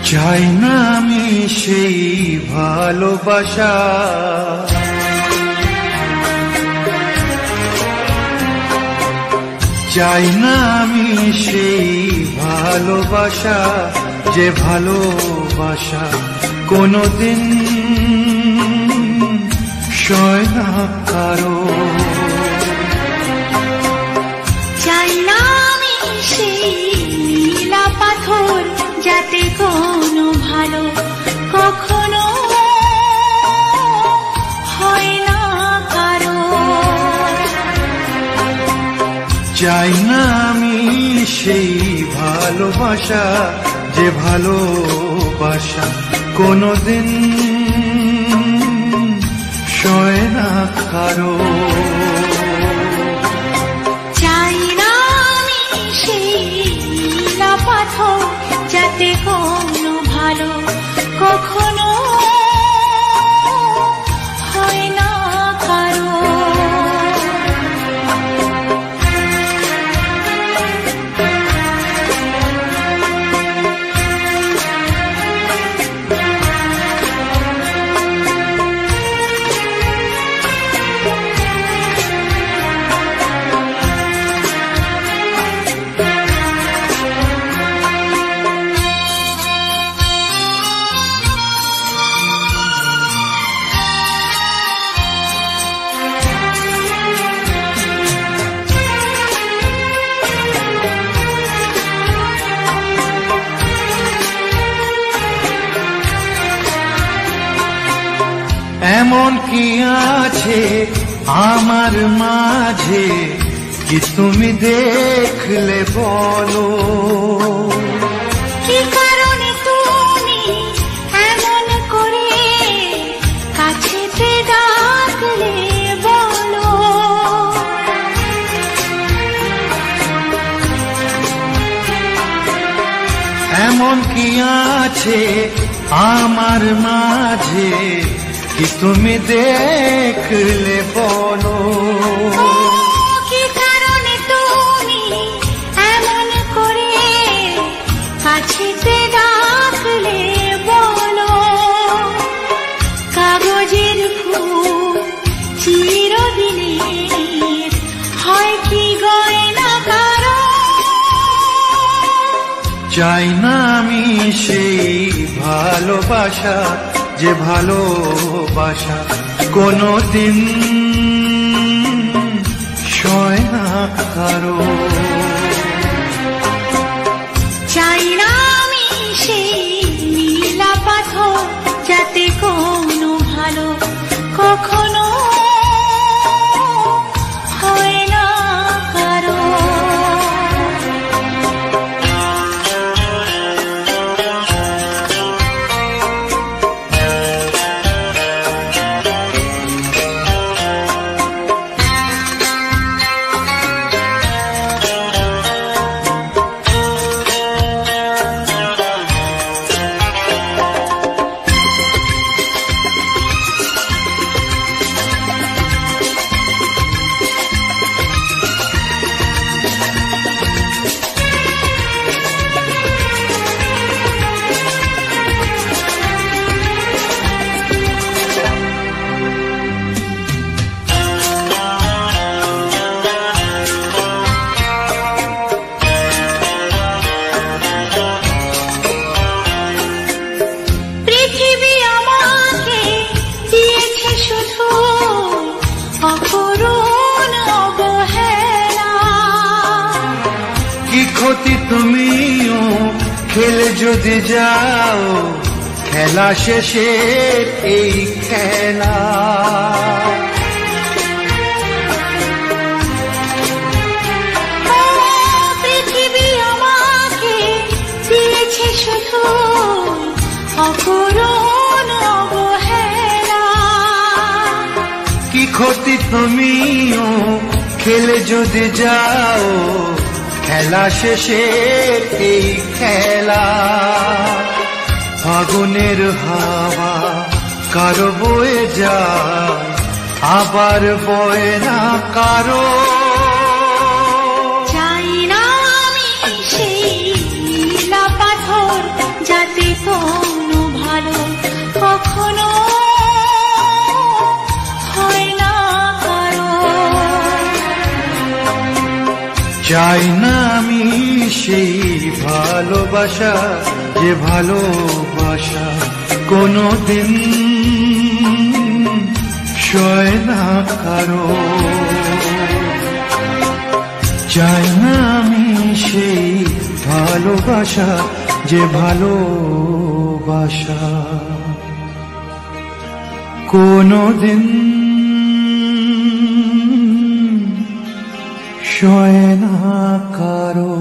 চাই না আমি সেই ভালোবাসা, চাই না আমি সেই ভালোবাসা, যে ভালোবাসা কোনদিন সয় না কারো। চাই না আমি সেই নীলা পাথর, যাতে কোনো ভালো কখনো হয় না কারো। চাই না আমি সেই ভালোবাসা, যে ভালোবাসা কোনদিন সয় না কারো। চাই না আমি সেই নীলা পাথর, যাতে কোনো ভালো কখনো হয় না কারো। এমন কি আছে আমার মাঝে, কি তুমি দেখলে বলো? কি কারণে তুমি এমন করে কাছেতে ডাকলে বলো? এমন কি আছে আমার মাঝে, কি তুমি দেখলে বলো? কি কারণে তুমি এমন করে কাছেতে ডাকলে বলো? কাগজের ফুল চিরদিনের হয় কি গয়না কারো? চাই না আমি সেই ভালোবাসা, যে ভালোবাসা কোনদিন সয় না কারো। চাই না আমি সেই নীলা পাথর, যাতে কোনো ভালো কখনো হয় না কারো। ক্ষতি তুমিও খেলে যদি যাও, খেলা শেষে এই খেলা। পৃথিবী আমাকে দিয়েছে শুধু অপূরণ অবহেলা। কি ক্ষতি তুমিও খেলে যদি যাও, খেলা শেষে এই খেলা। ফাগুনের হাওয়া কারো বয়ে যায়, আবার বয়ে না কারো। চাই না আমি সেই নীলা পাথর, যাতে চাই না আমি সেই ভালোবাসা, যে ভালোবাসা কোনোদিন সয় না কারো। চাই না আমি সেই ভালোবাসা, যে ভালোবাসা কোনোদিন সয় না কারো।